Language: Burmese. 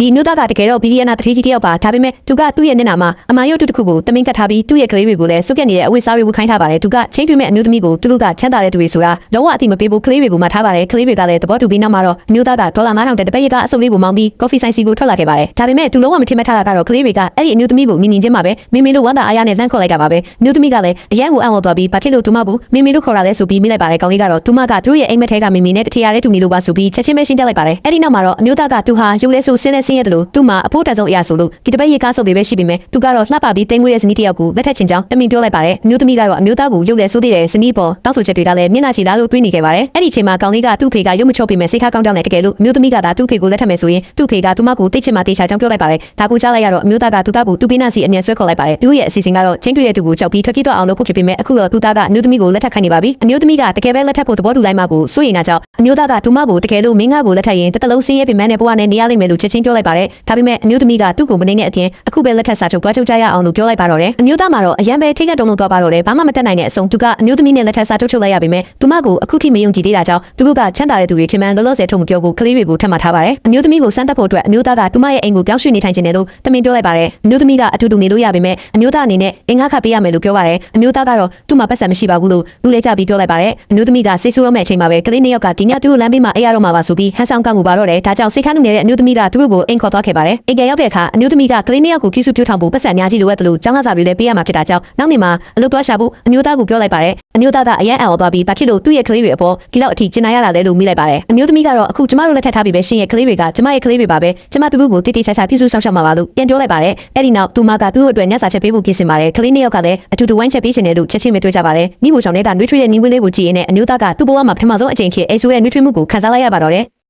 ဒီအမျိုးသားကတကယ်တော့ဘီလီယံနာတထေးကြီးတယောက်ပါဒါပေမဲ့သူကသူ့ရဲ့မျက်နှာမှာအမာရုပ်တစ်ခုကိုတမင်ကတ်ထားပြီးသူ့ရဲ့ကလေးတွေကိုလည်းစုပ်ကက်နေတဲ့အဝတ်စားတွေဝတ်ခိုင်းထားပါတယ်သူကချင်းတွင်မဲ့အမျိုးသမီးကိုသူတို့ကချမ်းသာတဲ့သူတွေဆိုတာလုံးဝအတိမပေးဘူးကလေးတွေကိုမှထားပါတယ်ကလေးတွေကလည်းသဘောတူပြီးနောက်မှာတော့အမျိုးသားကဒေါ်လာ9000တက်တပည့်ရကအစုပ်လေးကိုမောင်းပြီးကော်ဖီဆိုင်စီကိုထွက်လာခဲ့ပါတယ်ဒါပေမဲ့သူလုံးဝမထင်မှတ်ထားတာကတော့ကလေးတွေကအဲ့ဒီအမျိုးသမီးကိုမြင်ချင်းမှာပဲမင်းမင်းတို့ဝမ်းသာအားရနဲ့လှမ်းခေါ်လိုက်တာပါပဲအမျိုးသမီးကလည်းအရန်ကိုအံ့ဩသွားပြီးဘာဖြစ်လို့သူမဘူးမင်းမင်းတို့ခေါ်လာလဲဆိုပြီးမိလိုက်ပါတယ်ကောင်လေးကတော့သူမကသူတို့ရဲ့အိမ်မက်ထဲကမင်းမင်းနဲ့တထရတဲ့တူနေလို့ပါဆိုပြီးချက်ချင်းပဲရှင်းပြလိုက်ပါတယ်အဲ့ဒီနောက်မှာတော့အမျိုးသားကသူဟာရုပ်လဲဆိုဆင်းရဲတယ်လို့သူ့မှာအဖို့တန်ဆုံးအရာဆိုလို့ဒီတပည့်ရကားစုပ်တွေပဲရှိပေမဲ့သူကတော့လှပပြီးတင်းငွေတဲ့ဇနီးတယောက်ကိုလက်ထက်ချင်ကြောင်းတမင်ပြောလိုက်ပါတယ်အမျိုးသမီးကတော့အမျိုးသားကိုရုပ်လဲဆိုသေးတဲ့ဇနီးပေါ်တောက်ဆိုချက်တွေကလည်းမျက်နှာချီလာလို့တွေးနေခဲ့ပါတယ်အဲ့ဒီအချိန်မှာကောင်လေးကသူ့ဖေကရုပ်မချော့ပေမဲ့စိတ်ခါကောင်းကြောင်းနဲ့တကယ်လို့အမျိုးသမီးကသာသူ့ဖေကိုလက်ထက်မယ်ဆိုရင်သူ့ဖေကသူမကိုတိတ်ချင်မှတေချာကြောင်းပြောလိုက်ပါတယ်ဒါကိုကြားလိုက်ရတော့အမျိုးသားကသူ့သားကိုသူ့ပေးနာစီအမြန်ဆွဲခေါ်လိုက်ပါတယ်သူ့ရဲ့အစီအစဉ်ကတော့ချင်းတွေ့တဲ့သူကိုကြောက်ပြီးထွက်ပြေးသွားအောင်လုပ်ဖို့ဖြစ်ပေမဲ့အခုတော့သူ့သားကအမျိုးသမီးကိုလက်ထက်ခိုင်းနေပါပြီအမျိုးသမီးကတကယ်ပဲလက်ထက်ဖို့သဘောတူလိုက်မှကိုစိုးရိမ်တာကြောင့်အမျိုးသားကသူမကိုတကယ်လို့မင်းငါကိုလက်ထက်ရင်တလုံးစင်းရဲပင်မနဲ့ဘဝနဲ့နေရလိမ့်မယ်လို့ချက်ချင်းပြောလိုက်ပါတယ်ဒါပေမဲ့အမျိုးသမီးကသူ့ကိုမနေတဲ့အပြင်အခုပဲလက်ထက်စာချုပ်တွားချုပ်ကြရအောင်လို့ပြောလိုက်ပါတော့တယ်အမျိုးသားမှာတော့အရန်ပဲထိတ်ကတုံးလုံးသွားပါတော့တယ်ဘာမှမတက်နိုင်တဲ့အဆုံးသူကအမျိုးသမီးနဲ့လက်ထက်စာချုပ်ချုပ်လိုက်ရပေမဲ့သူမကိုအခုထိမယုံကြည်သေးတာကြောင့်သူတို့ကချမ်းသာတဲ့သူတွေထင်မှန်လောလောဆယ်ထုံမပြောဘူးကလေးတွေကိုထပ်မှထားပါတယ်အမျိုးသမီးကိုစမ်းသပ်ဖို့အတွက်အမျိုးသားကသူမရဲ့အိမ်ကိုပြောင်းရွှေ့နေထိုင်ခြင်းနဲ့လို့တမင်ပြောလိုက်ပါတယ်အမျိုးသမီးကအတူတူနေလို့ရပေမဲ့အမျိုးသားအနေနဲ့အင်္ဂါခပေးရမယ်လို့ပြောပါတယ်အမျိုးသားကတော့သူ့မှာပတ်စံမရှိပါဘူးလို့လူလဲကြပြီးပြောလိုက်ပါတယ်အမျိုးသမီးကစိတ်ဆိုးရမယ့်အချိန်မှာပဲကလေးနှစ်ယောက်ကဒီညသူ့ကိုလမ်းဘေးမှာအေးရတော့မှာပါဆိုပြီးဟန်ဆောင်ကောက်မှုပါတော့တယ်ဒါကြောင့်စိတ်ခါနှုတ်နေတဲ့အမျိုးသမီးကသူ့ကိုအိမ်ခေါ်သွားခဲ့ပါတယ်အိမ်ကရောက်တဲ့အခါအမျိုးသမီးကကလေးနှစ်ယောက်ကိုပြုစုပြုထောင်ဖို့ပတ်စံအများကြီးလိုအပ်တယ်လို့ចောင်းကားစာတွေလည်းပေးရမှာဖြစ်တာကြောင့်နောက်နေ့မှာအလုပ်သွားရှာဖို့အမျိုးသားကပြောလိုက်ပါတယ်အမျိုးသားကအရန်အံ့ဩသွားပြီးဘာဖြစ်လို့သူ့ရဲ့ကလေးတွေအပေါ်ဒီလောက်အထိကျင်နာရတာလဲလို့မိလိုက်ပါတယ်အမျိုးသမီးကတော့အခုကျမတို့လက်ထပ်ထားပြီးပဲရှင်ရဲ့ကလေးတွေကကျမရဲ့ကလေးတွေပါပဲကျမသူတို့ကိုတိတိကျကျပြုစုဆောင်ရှောက်မှာပါလို့ပြန်ပြောလိုက်ပါတယ်အဲ့ဒီနောက်သူမကသူတို့အတွက်ညစာချက်ပေးဖို့ပြင်ဆင်ပါတယ်ကလေးနှစ်ယောက်ကလည်းအတူတူဝိုင်းချက်ပေးချင်တယ်လို့ချက်ချင်းပဲတွေ့ကြပါတယ်မိဖို့ချောင်းတွေကနှွေးထွေးတဲ့နှင်းဝင်းလေးကိုကြည့်ရင်းနဲ့အမျိုးသားကသူ့ဘဝမှာပထမဆုံးအကြိမ်ဖြစ်အိဆိုးရဲ့နှွေးထွေးမှုကိုခံစားလိုက်ရပါတော့တယ်